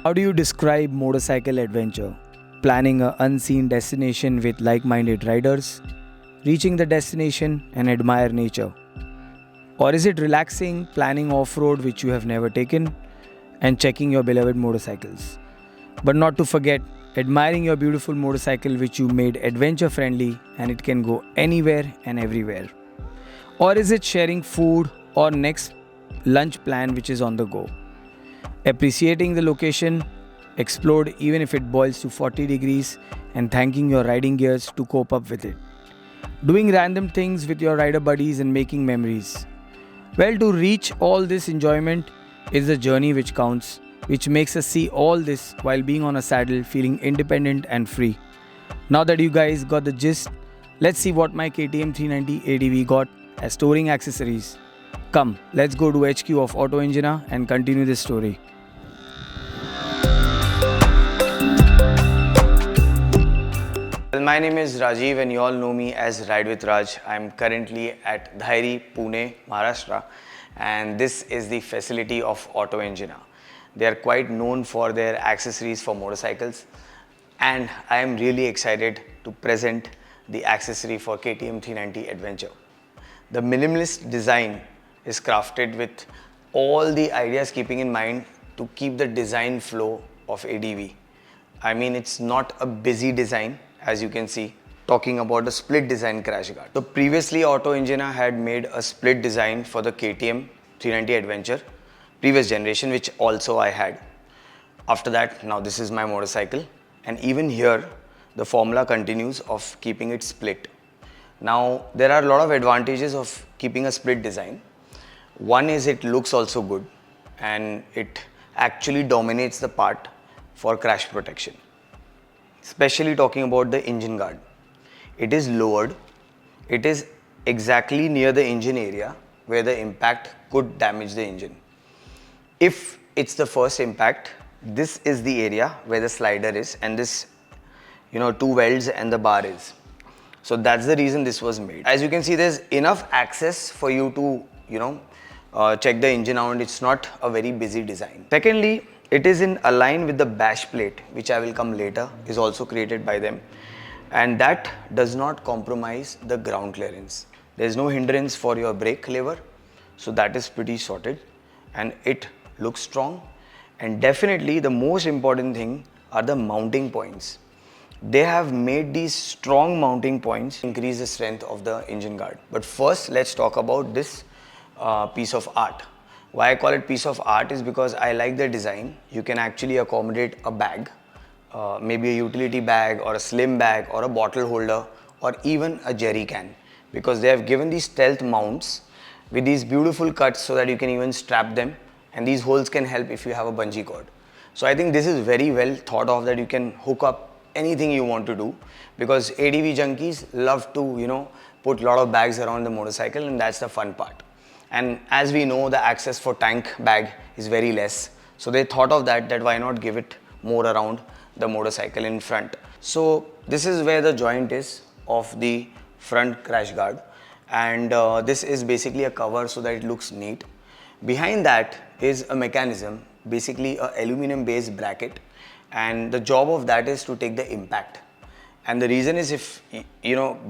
How do you describe motorcycle adventure? Planning an unseen destination with like minded riders, reaching the destination and admire nature? Or is it relaxing, planning off road which you have never taken, and checking your beloved motorcycles? But not to forget, admiring your beautiful motorcycle which you made adventure friendly and it can go anywhere and everywhere. Or is it sharing food or next lunch plan which is on the go? Appreciating the location, explode even if it boils to 40 degrees, and thanking your riding gears to cope up with it. Doing random things with your rider buddies and making memories. Well, to reach all this enjoyment is the journey which counts, which makes us see all this while being on a saddle, feeling independent and free. Now that you guys got the gist, let's see what my KTM 390 ADV got as touring accessories. Come, let's go to HQ of Auto Engineer and continue this story. Well, my name is Rajiv and you all know me as Ride with Raj. I'm currently at Dhairi, Pune, Maharashtra, and this is the facility of Auto Engineer. They are quite known for their accessories for motorcycles, and I am really excited to present the accessory for KTM 390 Adventure. The minimalist design is crafted with all the ideas keeping in mind to keep the design flow of ADV. I mean, it's not a busy design, as you can see, talking about a split design crash guard. So previously Auto Engineer had made a split design for the KTM 390 Adventure, previous generation, which also I had. After that, now this is my motorcycle, and even here the formula continues of keeping it split. Now there are a lot of advantages of keeping a split design. One is it looks also good and it actually dominates the part for crash protection. Especially talking about the engine guard. It is lowered. It is exactly near the engine area where the impact could damage the engine. If it's the first impact, this is the area where the slider is, and this, two welds and the bar is. So that's the reason this was made. As you can see, there's enough access for you to, check the engine out. It's not a very busy design. Secondly, it is in align with the bash plate, which I will come later, is also created by them. And that does not compromise the ground clearance. There's no hindrance for your brake lever. So that is pretty sorted. And it looks strong. And definitely the most important thing are the mounting points. They have made these strong mounting points to increase the strength of the engine guard. But first, let's talk about this piece of art. Why I call it piece of art is because I like the design. You can actually accommodate a bag, maybe a utility bag or a slim bag or a bottle holder or even a jerry can, because they have given these stealth mounts with these beautiful cuts so that you can even strap them, and these holes can help if you have a bungee cord. So I think this is very well thought of, that you can hook up anything you want to do, because ADV junkies love to put a lot of bags around the motorcycle, and that's the fun part. And as we know, the access for tank bag is very less, so they thought of that why not give it more around the motorcycle in front. So this is where the joint is of the front crash guard, and this is basically a cover so that it looks neat. Behind that is a mechanism, basically a aluminum based bracket, and the job of that is to take the impact. And the reason is, if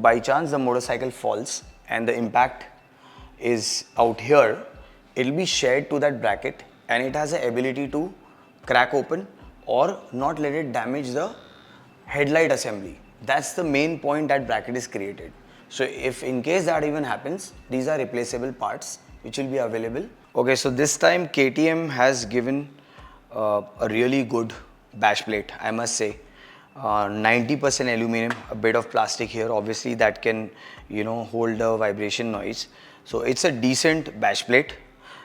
by chance the motorcycle falls and the impact is out here, it will be shared to that bracket, and it has the ability to crack open or not let it damage the headlight assembly. That's the main point that bracket is created. So if in case that even happens, these are replaceable parts which will be available. Okay, so this time KTM has given a really good bash plate, I must say. 90% aluminum, a bit of plastic here, obviously that can hold a vibration noise. So it's a decent bash plate,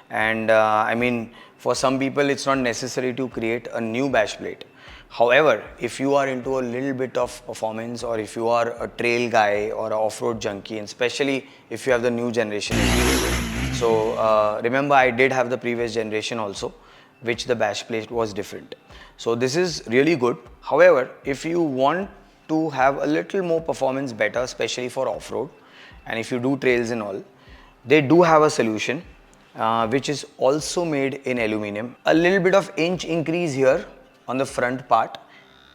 and I mean, for some people it's not necessary to create a new bash plate. However, if you are into a little bit of performance, or if you are a trail guy or an off-road junkie, and especially if you have the new generation. So remember, I did have the previous generation also, which the bash plate was different. So this is really good. However, if you want to have a little more performance better, especially for off-road, and if you do trails and all, they do have a solution which is also made in aluminum. A little bit of inch increase here on the front part.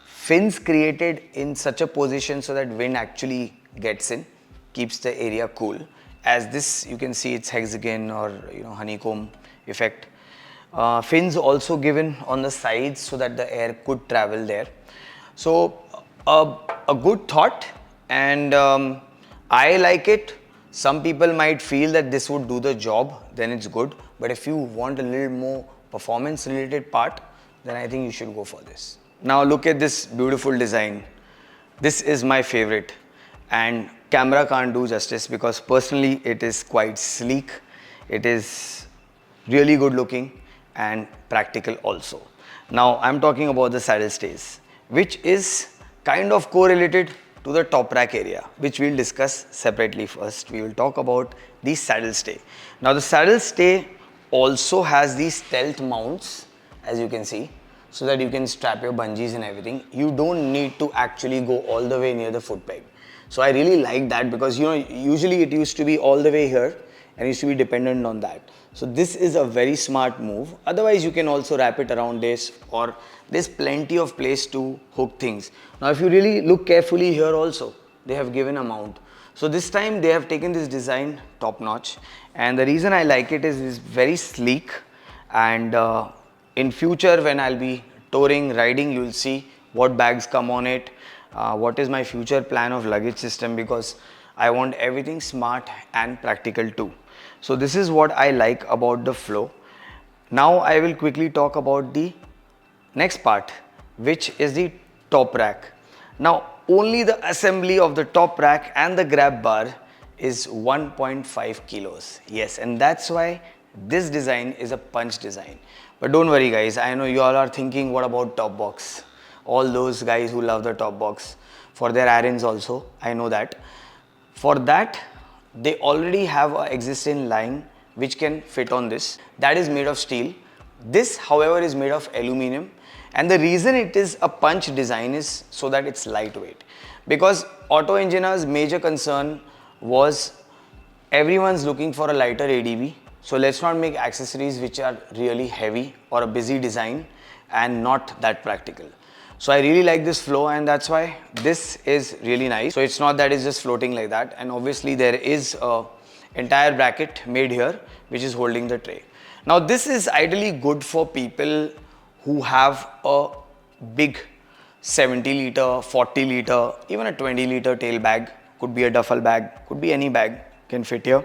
Fins created in such a position so that wind actually gets in, keeps the area cool. As this, you can see it's hexagon or honeycomb effect. Fins also given on the sides so that the air could travel there. So a good thought, and I like it. Some people might feel that this would do the job, then it's good. But if you want a little more performance related part, then I think you should go for this. Now look at this beautiful design. This is my favorite, and camera can't do justice because personally it is quite sleek. It is really good looking and practical also. Now I'm talking about the saddle stays, which is kind of correlated to the top rack area, which we'll discuss separately. First we will talk about the saddle stay. Now the saddle stay also has these stealth mounts, as you can see, so that you can strap your bungees and everything. You don't need to actually go all the way near the foot peg. So I really like that because usually it used to be all the way here and used to be dependent on that. So this is a very smart move. Otherwise you can also wrap it around this, or there's plenty of place to hook things. Now if you really look carefully here also, they have given a mount. So this time they have taken this design top notch, and the reason I like it is it's very sleek, and in future when I'll be touring, riding, you'll see what bags come on it, what is my future plan of luggage system, because I want everything smart and practical too. So this is what I like about the Flow. Now I will quickly talk about the next part, which is the top rack. Now only the assembly of the top rack and the grab bar is 1.5 kilos. Yes, and that's why this design is a punch design. But don't worry guys, I know you all are thinking, what about top box? All those guys who love the top box for their errands also, I know that. For that, they already have an existing line which can fit on this. That is made of steel. This, however, is made of aluminum. And the reason it is a punch design is so that it's lightweight. Because auto engineers' major concern was everyone's looking for a lighter ADV. So let's not make accessories which are really heavy or a busy design and not that practical. So I really like this Flow, and that's why this is really nice. So it's not that it's just floating like that, and obviously there is a entire bracket made here which is holding the tray. Now this is ideally good for people who have a big 70 liter, 40 liter, even a 20 liter tail bag. Could be a duffel bag, could be any bag, can fit here.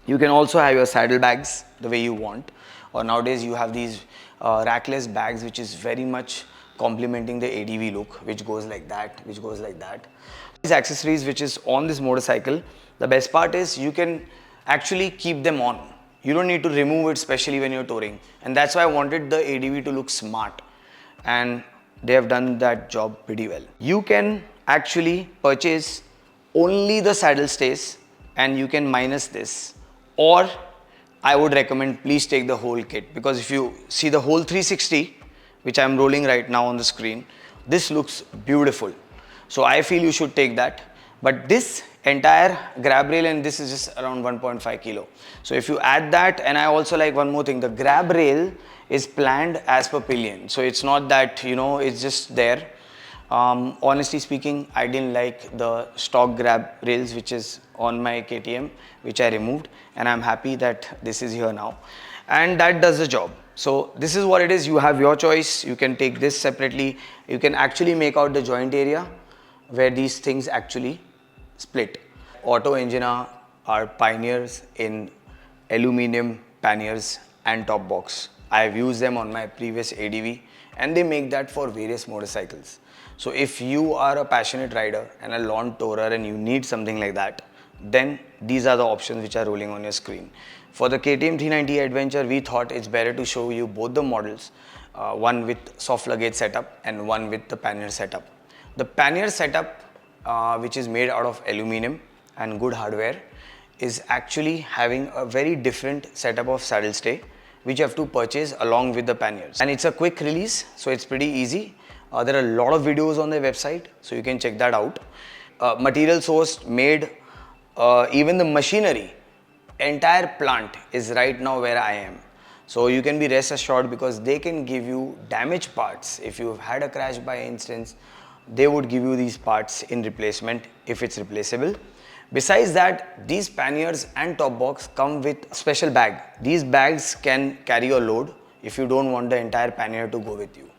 You can also have your saddle bags the way you want, or nowadays you have these rackless bags which is very much complementing the ADV look, which goes like that, which goes like that. These accessories which is on this motorcycle, the best part is you can actually keep them on. You don't need to remove it, especially when you're touring. And that's why I wanted the ADV to look smart, and they have done that job pretty well. You can actually purchase only the saddle stays and you can minus this, or I would recommend please take the whole kit, because if you see the whole 360 which I'm rolling right now on the screen, this looks beautiful. So I feel you should take that. But this entire grab rail, and this is just around 1.5 kilo. So if you add that, and I also like one more thing, the grab rail is planned as per pillion. So it's not that, it's just there. Honestly speaking, I didn't like the stock grab rails which is on my KTM, which I removed, and I'm happy that this is here now. And that does the job. So this is what it is. You have your choice. You can take this separately. You can actually make out the joint area where these things actually split. Auto Engineer are pioneers in aluminum panniers and top box. I have used them on my previous ADV, and they make that for various motorcycles. So if you are a passionate rider and a lawn tourer and you need something like that, then these are the options which are rolling on your screen. For the KTM 390 Adventure, we thought it's better to show you both the models, one with soft luggage setup and one with the pannier setup. The pannier setup, which is made out of aluminum and good hardware, is actually having a very different setup of saddle stay, which you have to purchase along with the panniers. And it's a quick release, so it's pretty easy. There are a lot of videos on their website, so you can check that out. Material sourced, made, even the machinery, entire plant is right now where I am. So you can be rest assured because they can give you damaged parts. If you've had a crash by instance, they would give you these parts in replacement if it's replaceable. Besides that, these panniers and top box come with a special bag. These bags can carry your load if you don't want the entire pannier to go with you.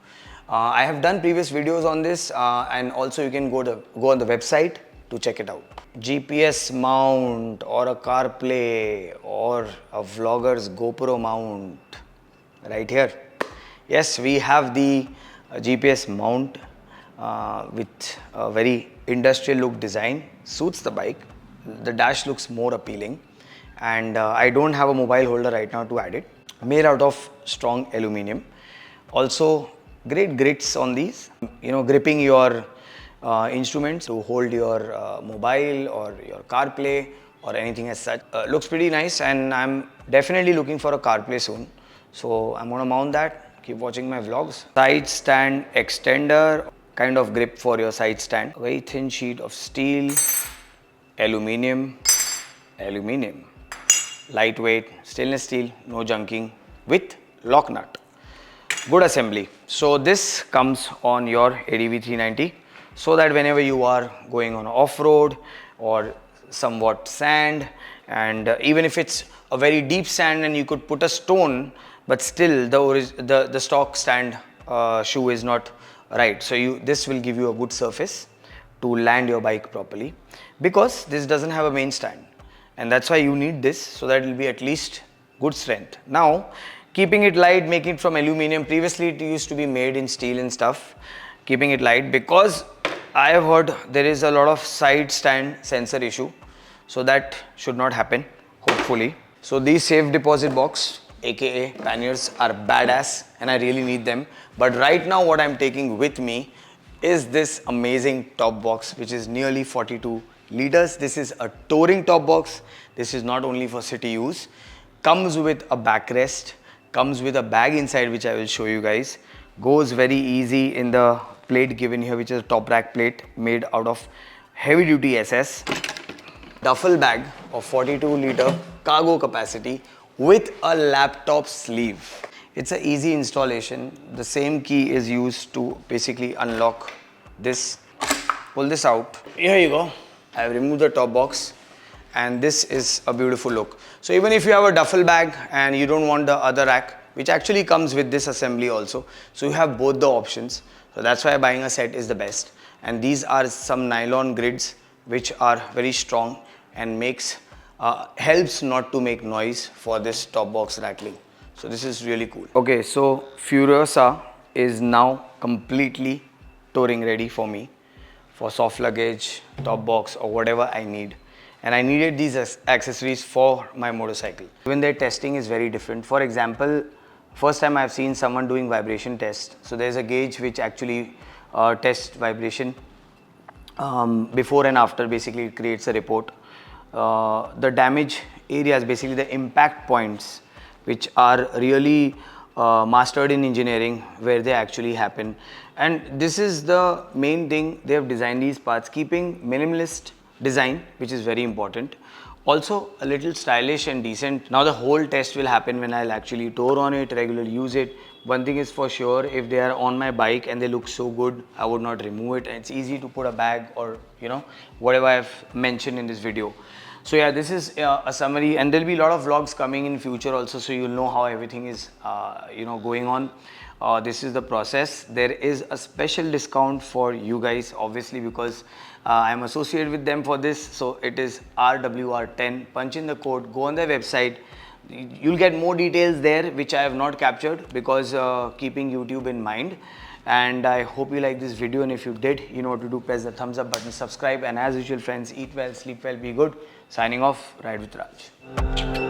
I have done previous videos on this and also you can go on the website to check it out. GPS mount or a CarPlay or a vlogger's GoPro mount right here. Yes, we have the GPS mount with a very industrial look design, suits the bike. The dash looks more appealing and I don't have a mobile holder right now to add it. Made out of strong aluminum. Also great grits on these, gripping your instruments to hold your mobile or your CarPlay or anything as such. Looks pretty nice and I'm definitely looking for a CarPlay soon. So I'm gonna mount that. Keep watching my vlogs. Side stand extender, kind of grip for your side stand. Very thin sheet of steel, aluminum, lightweight, stainless steel, no junking with lock nut. Good assembly. So this comes on your ADV 390 so that whenever you are going on off-road or somewhat sand, and even if it's a very deep sand and you could put a stone, but still the stock stand shoe is not right. So this will give you a good surface to land your bike properly, because this doesn't have a main stand, and that's why you need this, so that it will be at least good strength. Now, keeping it light, making it from aluminum. Previously it used to be made in steel and stuff. Keeping it light because I have heard there is a lot of side stand sensor issue, so that should not happen, hopefully. So these safe deposit box, aka panniers, are badass and I really need them. But right now what I'm taking with me is this amazing top box, which is nearly 42 liters. This is a touring top box. This is not only for city use. Comes with a backrest, comes with a bag inside, which I will show you guys. Goes very easy in the plate given here, which is a top rack plate made out of heavy duty SS. Duffel bag of 42 liter cargo capacity with a laptop sleeve. It's an easy installation. The same key is used to basically unlock this. Pull this out. Here you go. I have removed the top box and this is a beautiful look. So even if you have a duffel bag and you don't want the other rack, which actually comes with this assembly also, so you have both the options. So that's why buying a set is the best. And these are some nylon grids which are very strong and helps not to make noise for this top box rattling. So this is really cool. Okay, so Furiosa is now completely touring ready for me for soft luggage, top box or whatever I need. And I needed these accessories for my motorcycle. Even their testing is very different. For example, first time I've seen someone doing vibration test. So there's a gauge which actually tests vibration before and after. Basically it creates a report. The damage areas, basically the impact points, which are really mastered in engineering, where they actually happen. And this is the main thing. They have designed these parts keeping minimalist design, which is very important. Also a little stylish and decent. Now the whole test will happen when I'll actually tour on it, regularly use it. One thing is for sure, if they are on my bike and they look so good, I would not remove it. And it's easy to put a bag or whatever I've mentioned in this video. So yeah, this is a summary, and there'll be a lot of vlogs coming in future also, so you'll know how everything is going on. This is the process. There is a special discount for you guys, obviously, because I'm associated with them for this. So it is RWR10. Punch in the code, go on their website. You'll get more details there, which I have not captured because keeping YouTube in mind. And I hope you like this video, and if you did, you know what to do. Press the thumbs up button, subscribe, and as usual friends, eat well, sleep well, be good. Signing off, Ride with Raj.